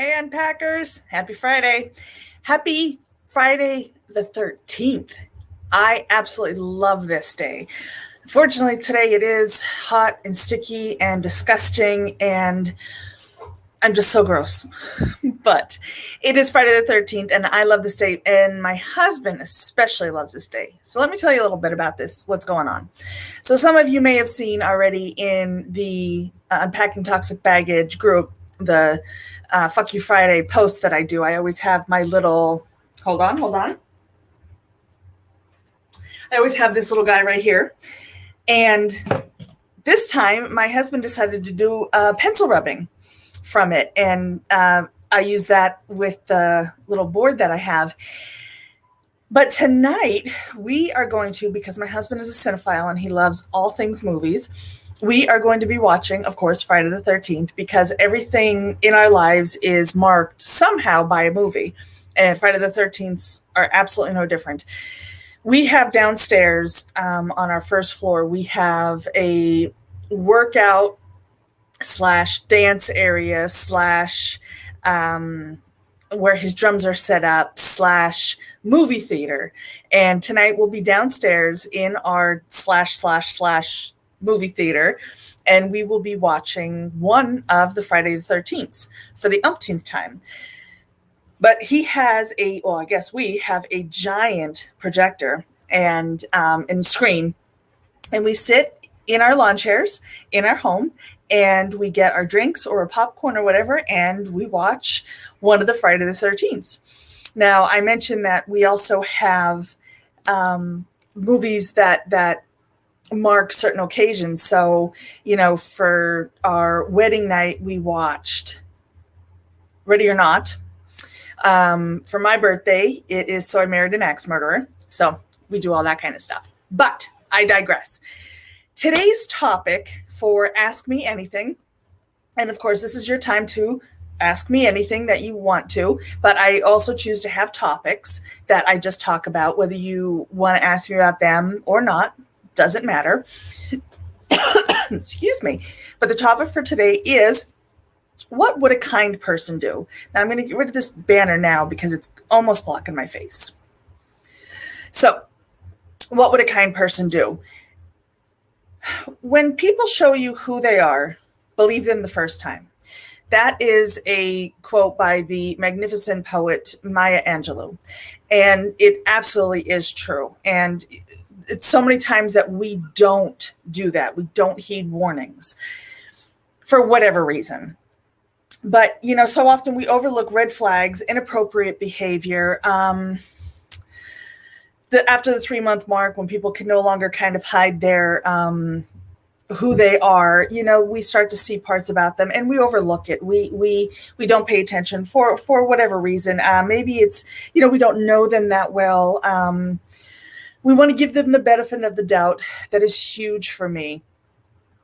Hey, Unpackers. Happy Friday. Happy Friday the 13th. I absolutely love this day. Fortunately, today it is hot and sticky and disgusting, and I'm just so gross. But it is Friday the 13th, and I love this day, and my husband especially loves this day. So let me tell you a little bit about this, what's going on. So some of you may have seen already in the Unpacking Toxic Baggage group, the Fuck You Friday post that I do. I always have my little, hold on. I always have this little guy right here. And this time, my husband decided to do pencil rubbing from it. And I use that with the little board that I have. But tonight, we are going to, because my husband is a cinephile and he loves all things movies, we are going to be watching, of course, Friday the 13th, because everything in our lives is marked somehow by a movie. And Friday the 13th are absolutely no different. We have downstairs on our first floor, we have a workout / dance area / where his drums are set up / movie theater. And tonight we'll be downstairs in our / movie theater, and we will be watching one of the Friday the 13th for the umpteenth time. But he has I guess we have a giant projector and screen, and we sit in our lawn chairs in our home, and we get our drinks or a popcorn or whatever, and we watch one of the Friday the 13th. Now, I mentioned that we also have movies that mark certain occasions. So, for our wedding night, we watched Ready or Not. For my birthday, it is So I Married an Axe Murderer. So we do all that kind of stuff. But I digress. Today's topic for Ask Me Anything, and of course, this is your time to ask me anything that you want to, but I also choose to have topics that I just talk about, whether you want to ask me about them or not, doesn't matter. Excuse me. But the topic for today is, what would a kind person do? Now, I'm going to get rid of this banner now because it's almost blocking my face. So, what would a kind person do? When people show you who they are, believe them the first time. That is a quote by the magnificent poet Maya Angelou. And it absolutely is true. And it's so many times that we don't do that. We don't heed warnings for whatever reason. But, so often we overlook red flags, inappropriate behavior. After the 3-month mark, when people can no longer kind of hide their who they are, we start to see parts about them and we overlook it. We don't pay attention for whatever reason. Maybe it's, we don't know them that well. We want to give them the benefit of the doubt. That is huge for me.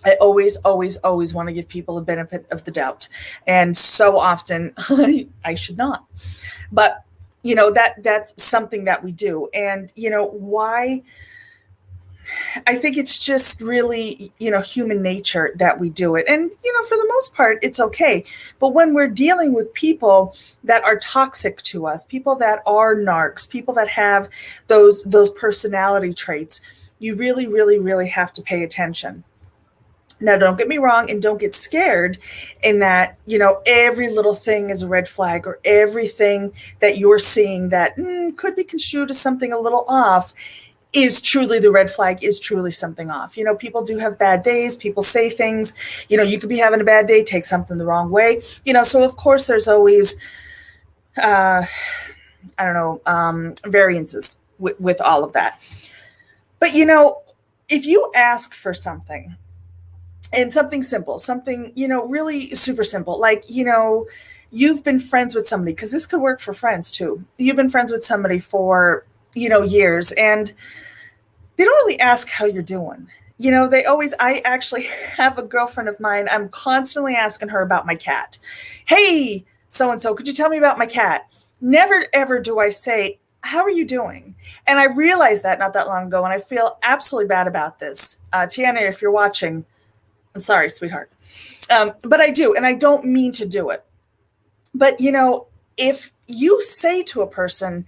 I always want to give people a benefit of the doubt. And so often I should not. But, that's something that we do. And, why? I think it's just really, human nature that we do it. And, for the most part, it's okay. But when we're dealing with people that are toxic to us, people that are narcs, people that have those personality traits, you really, really, really have to pay attention. Now, don't get me wrong, and don't get scared in that, every little thing is a red flag, or everything that you're seeing that could be construed as something a little off is truly the red flag, is truly something off. People do have bad days. People say things, you could be having a bad day, take something the wrong way, so of course there's always, variances with all of that. But, if you ask for something, and something simple, something, really super simple, like, you've been friends with somebody, because this could work for friends too. You've been friends with somebody for, years, and they don't really ask how you're doing. I actually have a girlfriend of mine, I'm constantly asking her about my cat. Hey, so-and-so, could you tell me about my cat? Never, ever do I say, how are you doing? And I realized that not that long ago, and I feel absolutely bad about this. Tiana, if you're watching, I'm sorry, sweetheart. But I do, and I don't mean to do it. But, if you say to a person,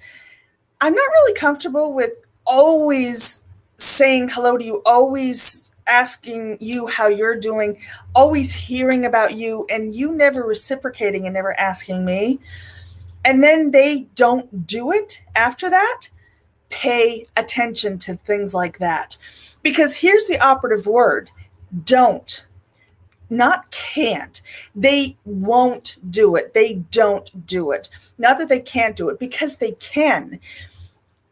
I'm not really comfortable with always saying hello to you, always asking you how you're doing, always hearing about you, and you never reciprocating and never asking me, and then they don't do it after that, pay attention to things like that. Because here's the operative word: don't. Not can't. They won't do it. They don't do it. Not that they can't do it, because they can.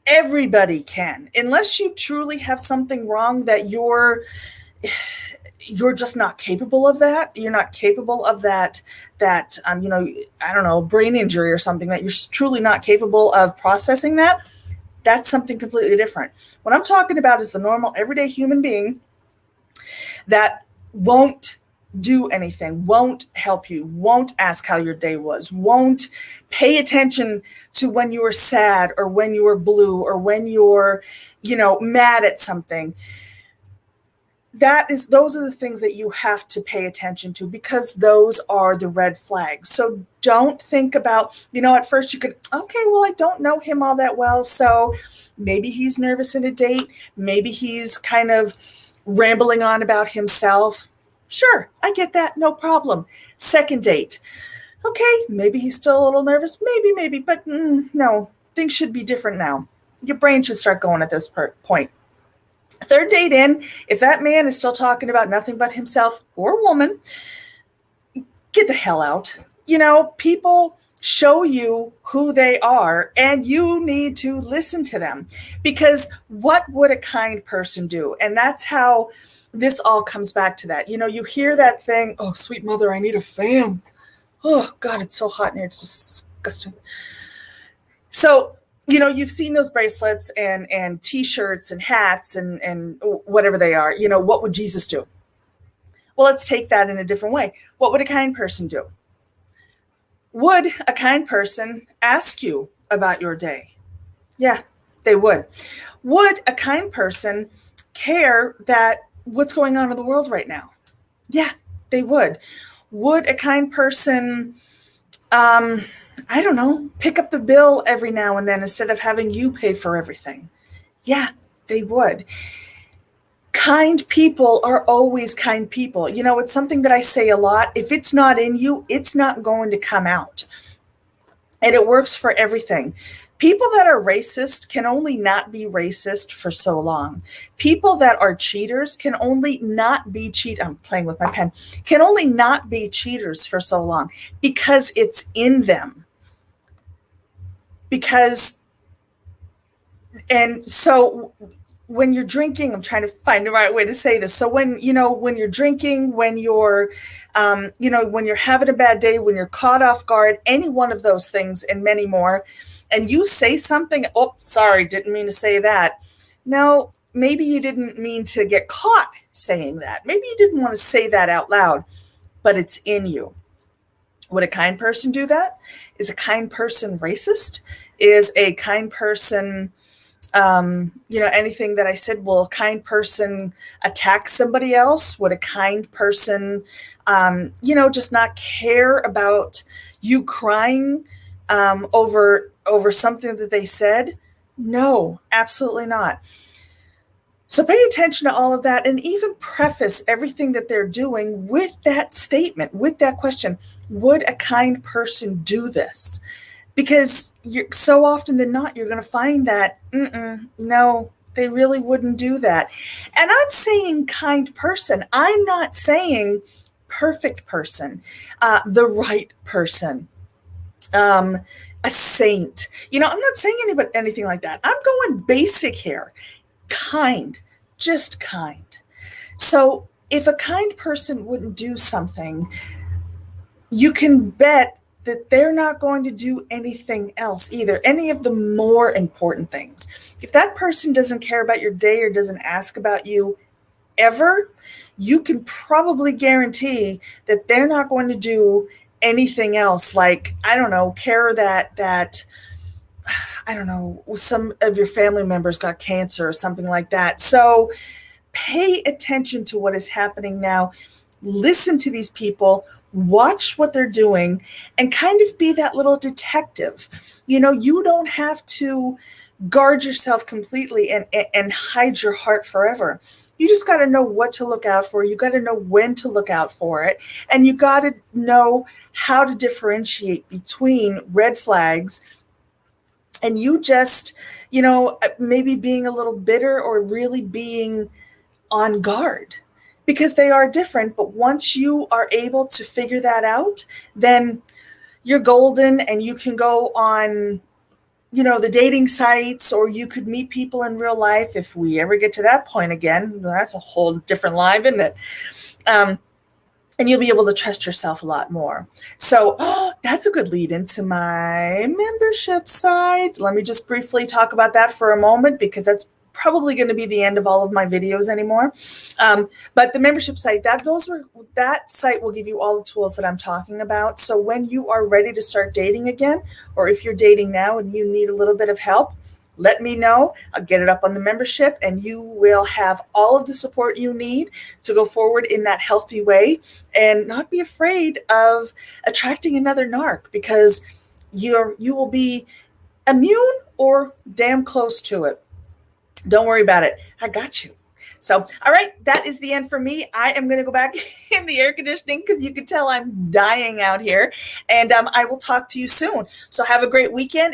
Everybody can, unless you truly have something wrong that you're just not capable of that. You're not capable of that I don't know, brain injury or something, that you're truly not capable of processing that. That's something completely different. What I'm talking about is the normal everyday human being that won't do anything, won't help you, won't ask how your day was, won't pay attention to when you were sad or when you were blue or when you're, mad at something. Those are the things that you have to pay attention to, because those are the red flags. So don't think about, at first you could, okay, well, I don't know him all that well, so maybe he's nervous in a date, maybe he's kind of rambling on about himself. Sure, I get that, no problem. Second date, okay, maybe he's still a little nervous, maybe, but no, things should be different now. Your brain should start going at this point. Third date in, if that man is still talking about nothing but himself, or woman, get the hell out. People show you who they are, and you need to listen to them, because what would a kind person do? And that's how this all comes back to that. You hear that thing, oh, sweet mother, I need a fan. Oh, God, it's so hot in here. It's disgusting. So, you've seen those bracelets and T-shirts and hats and whatever they are. What would Jesus do? Well, let's take that in a different way. What would a kind person do? Would a kind person ask you about your day? Yeah, they would. Would a kind person care that what's going on in the world right now? Yeah, they would. Would a kind person, I don't know, pick up the bill every now and then instead of having you pay for everything? Yeah, they would. Kind people are always kind people. It's something that I say a lot. If it's not in you, it's not going to come out. And it works for everything. People that are racist can only not be racist for so long. People that are cheaters can only not be I'm playing with my pen. Can only not be cheaters for so long, because it's in them. And so when you're drinking, I'm trying to find the right way to say this. So when you're drinking, when you're, when you're having a bad day, when you're caught off guard, any one of those things and many more, and you say something, oh, sorry, didn't mean to say that. No, maybe you didn't mean to get caught saying that. Maybe you didn't want to say that out loud, but it's in you. Would a kind person do that? Is a kind person racist? Is a kind person, anything that I said, will a kind person attack somebody else? Would a kind person, just not care about you crying over something that they said? No, absolutely not. So pay attention to all of that, and even preface everything that they're doing with that statement, with that question: would a kind person do this? Because so often than not, you're going to find that, no, they really wouldn't do that. And I'm saying kind person. I'm not saying perfect person, the right person, a saint. I'm not saying anything like that. I'm going basic here. Kind, just kind. So if a kind person wouldn't do something, you can bet that they're not going to do anything else either, any of the more important things. If that person doesn't care about your day or doesn't ask about you ever, you can probably guarantee that they're not going to do anything else, like, I don't know, care that I don't know, some of your family members got cancer or something like that. So pay attention to what is happening now. Listen to these people. watch what they're doing and kind of be that little detective. You don't have to guard yourself completely and hide your heart forever. You just got to know what to look out for. You got to know when to look out for it. And you got to know how to differentiate between red flags and you just, maybe being a little bitter or really being on guard, because they are different. But once you are able to figure that out, then you're golden and you can go on, the dating sites, or you could meet people in real life. If we ever get to that point again, that's a whole different life, isn't it? And you'll be able to trust yourself a lot more. So that's a good lead into my membership site. Let me just briefly talk about that for a moment, because that's probably going to be the end of all of my videos anymore. But the membership site, that site will give you all the tools that I'm talking about. So when you are ready to start dating again, or if you're dating now and you need a little bit of help, let me know. I'll get it up on the membership, and you will have all of the support you need to go forward in that healthy way and not be afraid of attracting another narc, because you will be immune or damn close to it. Don't worry about it. I got you. So, all right, that is the end for me. I am going to go back in the air conditioning because you can tell I'm dying out here. And I will talk to you soon. So have a great weekend.